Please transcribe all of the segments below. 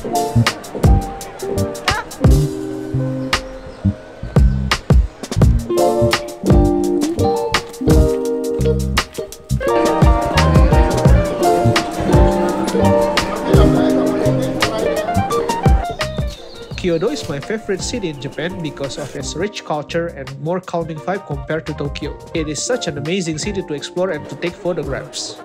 Kyoto is my favorite city in Japan because of its rich culture and more calming vibe compared to Tokyo. It is such an amazing city to explore and to take photographs.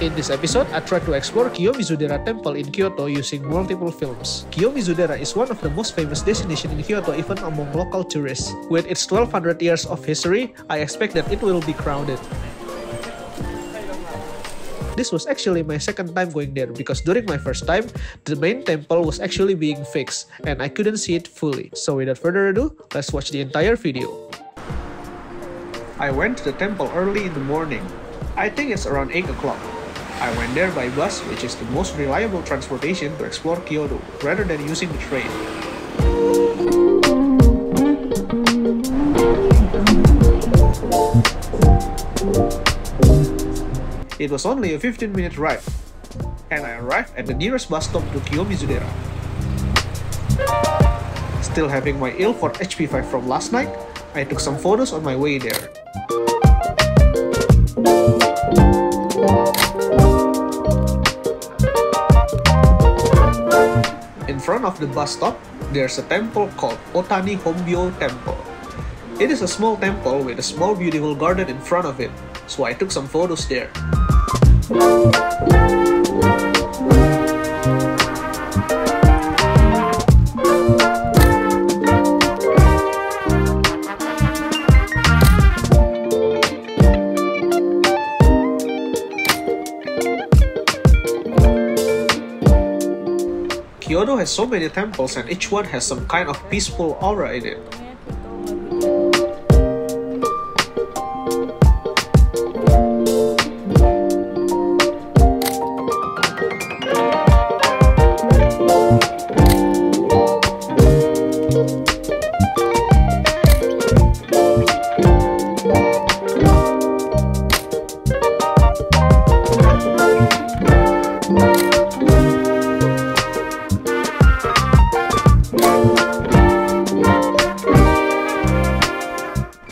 In this episode, I try to explore Kiyomizu-dera Temple in Kyoto using multiple films. Kiyomizu-dera is one of the most famous destinations in Kyoto even among local tourists. With its 1200 years of history, I expect that it will be crowded. This was actually my second time going there because during my first time, the main temple was actually being fixed and I couldn't see it fully. So without further ado, let's watch the entire video. I went to the temple early in the morning. I think it's around 8 o'clock. I went there by bus, which is the most reliable transportation to explore Kyoto, rather than using the train. It was only a 15-minute ride, and I arrived at the nearest bus stop to Kiyomizu-dera. Still having my Ilford HP5 from last night, I took some photos on my way there. In front of the bus stop, there's a temple called Otani Hombyo Temple. It is a small temple with a small beautiful garden in front of it, so I took some photos there. Kyoto has so many temples and each one has some kind of peaceful aura in it.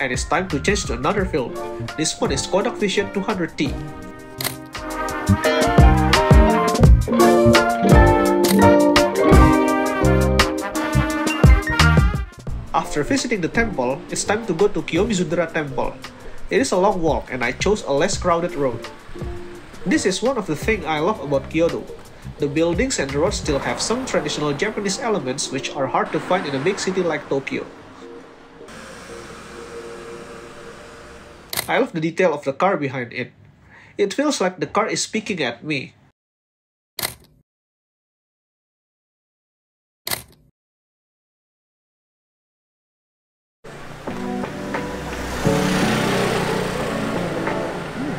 And it's time to change to another film. This one is Kodak Vision 200T. After visiting the temple, it's time to go to Kiyomizu-dera Temple. It is a long walk and I chose a less crowded road. This is one of the things I love about Kyoto. The buildings and the roads still have some traditional Japanese elements which are hard to find in a big city like Tokyo. I love the detail of the car behind it. It feels like the car is speaking at me.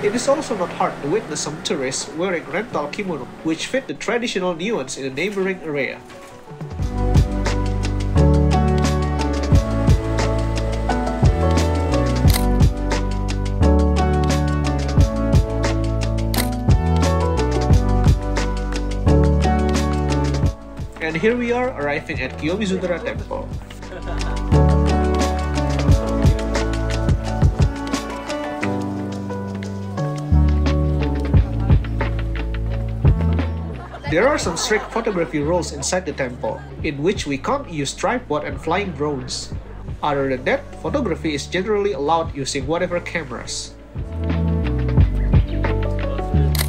It is also not hard to witness some tourists wearing rental kimono, which fit the traditional nuance in the neighboring area. And here we are arriving at Kiyomizu-dera Temple. There are some strict photography rules inside the temple, in which we can't use tripod and flying drones. Other than that, photography is generally allowed using whatever cameras.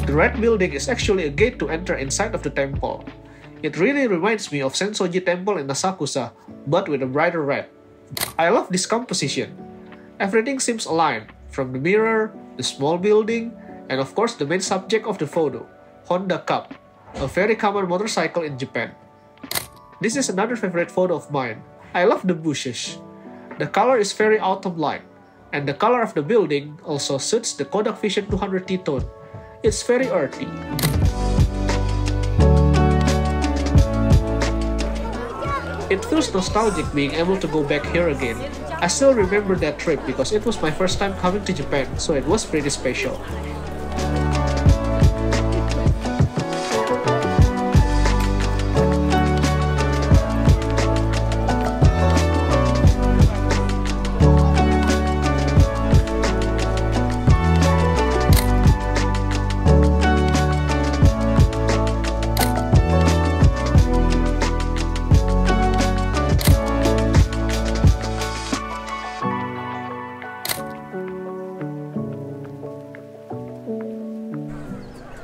The red building is actually a gate to enter inside of the temple. It really reminds me of Sensoji Temple in Asakusa, but with a brighter red. I love this composition. Everything seems aligned, from the mirror, the small building, and of course the main subject of the photo, Honda Cup, a very common motorcycle in Japan. This is another favorite photo of mine. I love the bushes. The color is very autumn-like, and the color of the building also suits the Kodak Vision 200T tone. It's very earthy. It feels nostalgic being able to go back here again. I still remember that trip because it was my first time coming to Japan, so it was pretty special.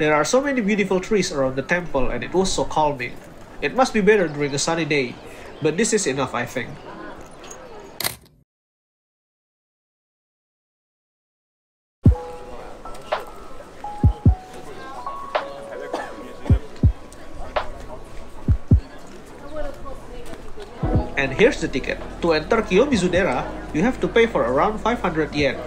There are so many beautiful trees around the temple and it was so calming. It must be better during a sunny day, but this is enough, I think. And here's the ticket. To enter Kiyomizu-dera, you have to pay for around 500 yen.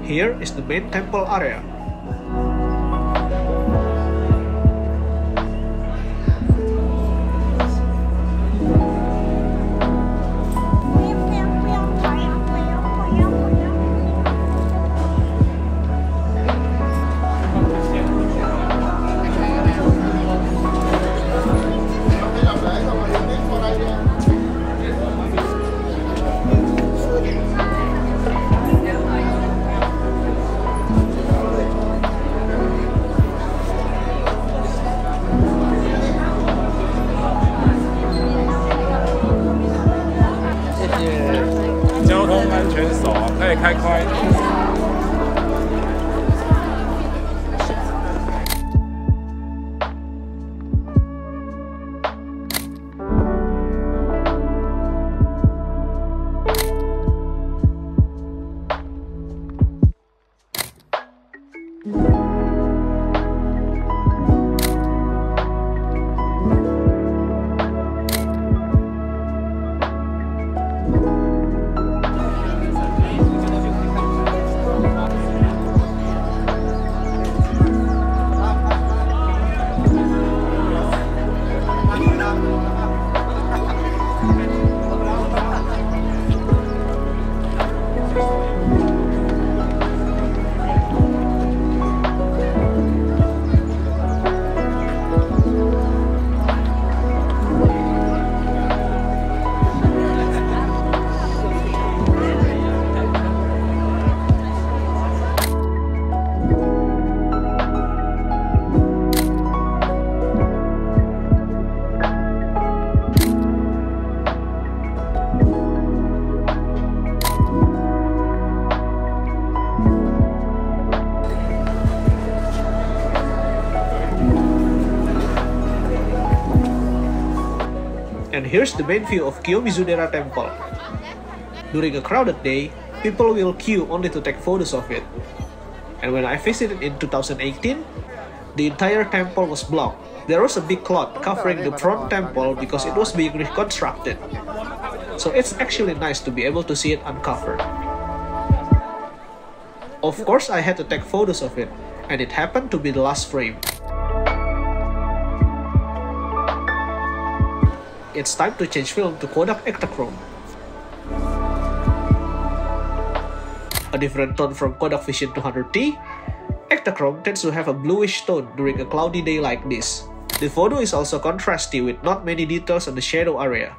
Here is the main temple area. And here's the main view of Kiyomizu-dera Temple. During a crowded day, people will queue only to take photos of it. And when I visited in 2018, the entire temple was blocked. There was a big cloth covering the front temple because it was being reconstructed. So it's actually nice to be able to see it uncovered. Of course, I had to take photos of it, and it happened to be the last frame. It's time to change film to Kodak Ektachrome. A different tone from Kodak Vision 200T, Ektachrome tends to have a bluish tone during a cloudy day like this. The photo is also contrasty with not many details on the shadow area.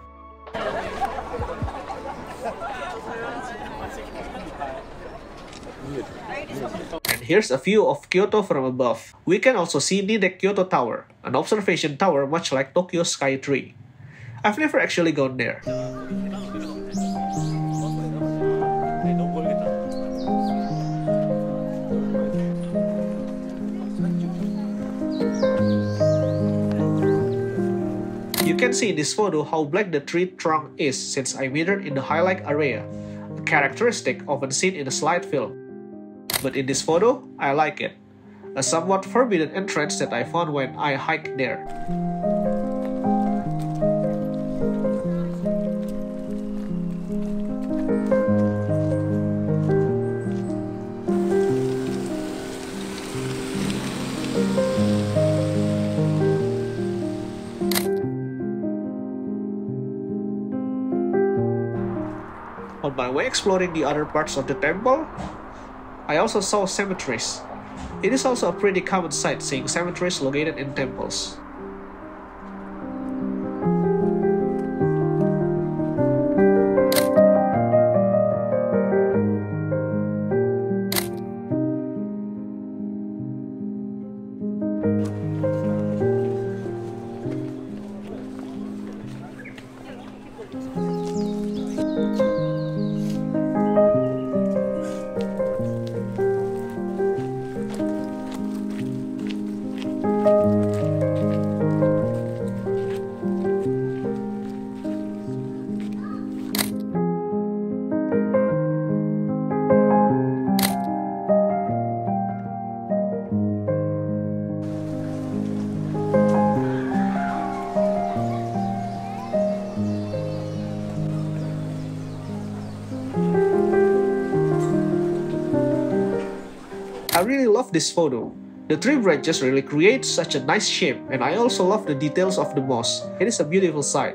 And here's a view of Kyoto from above. We can also see Nidek Kyoto Tower, an observation tower much like Tokyo Sky Tree. I've never actually gone there. You can see in this photo how black the tree trunk is since I mirrored in the highlight area, a characteristic often seen in a slide film. But in this photo, I like it. A somewhat forbidden entrance that I found when I hiked there. On my way exploring the other parts of the temple, I also saw cemeteries. It is also a pretty common sight seeing cemeteries located in temples. I really love this photo. The tree branches really create such a nice shape, and I also love the details of the moss. It is a beautiful sight.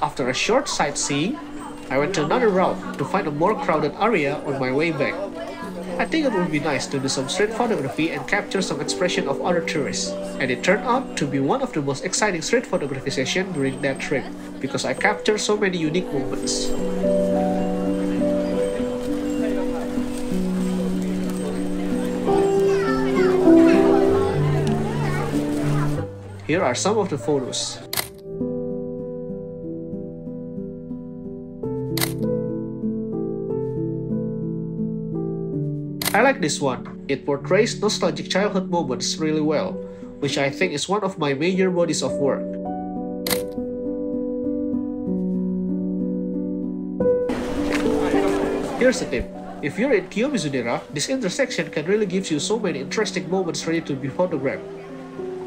After a short sightseeing, I went to another route to find a more crowded area on my way back. I think it would be nice to do some street photography and capture some expression of other tourists. And it turned out to be one of the most exciting street photography sessions during that trip, because I captured so many unique moments. Here are some of the photos. I like this one. It portrays nostalgic childhood moments really well, which I think is one of my major bodies of work. Here's a tip. If you're in Kiyomizu-dera, this intersection can really give you so many interesting moments ready to be photographed.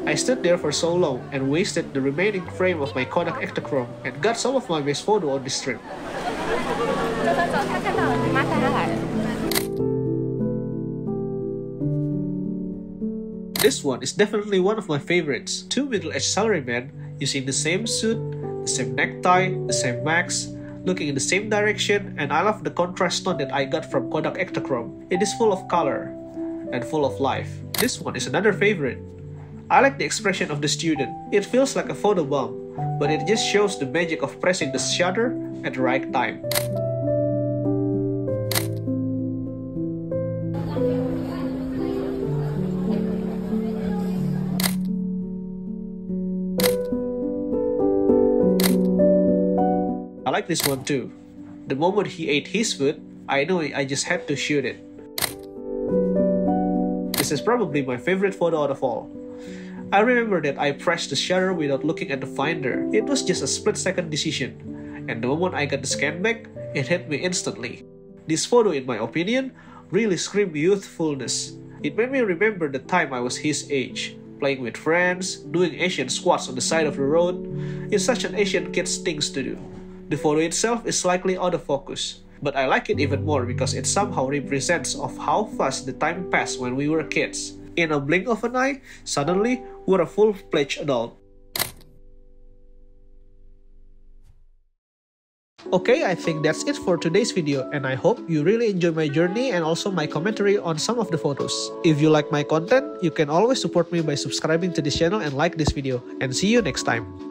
I stood there for so long and wasted the remaining frame of my Kodak Ektachrome and got some of my best photo on this trip. This one is definitely one of my favorites. Two middle-aged salarymen using the same suit, the same necktie, the same mask, looking in the same direction, and I love the contrast tone that I got from Kodak Ektachrome. It is full of color and full of life. This one is another favorite. I like the expression of the student. It feels like a photo bomb, but it just shows the magic of pressing the shutter at the right time. I like this one too. The moment he ate his food, I know I just had to shoot it. This is probably my favorite photo out of all. I remember that I pressed the shutter without looking at the finder. It was just a split-second decision, and the moment I got the scan back, it hit me instantly. This photo, in my opinion, really screamed youthfulness. It made me remember the time I was his age, playing with friends, doing Asian squats on the side of the road. It's such an Asian kid's things to do. The photo itself is slightly out of focus, but I like it even more because it somehow represents of how fast the time passed when we were kids. In a blink of an eye, suddenly we're a full-fledged adult. Okay, I think that's it for today's video, and I hope you really enjoy my journey and also my commentary on some of the photos. If you like my content, you can always support me by subscribing to this channel and like this video, and see you next time.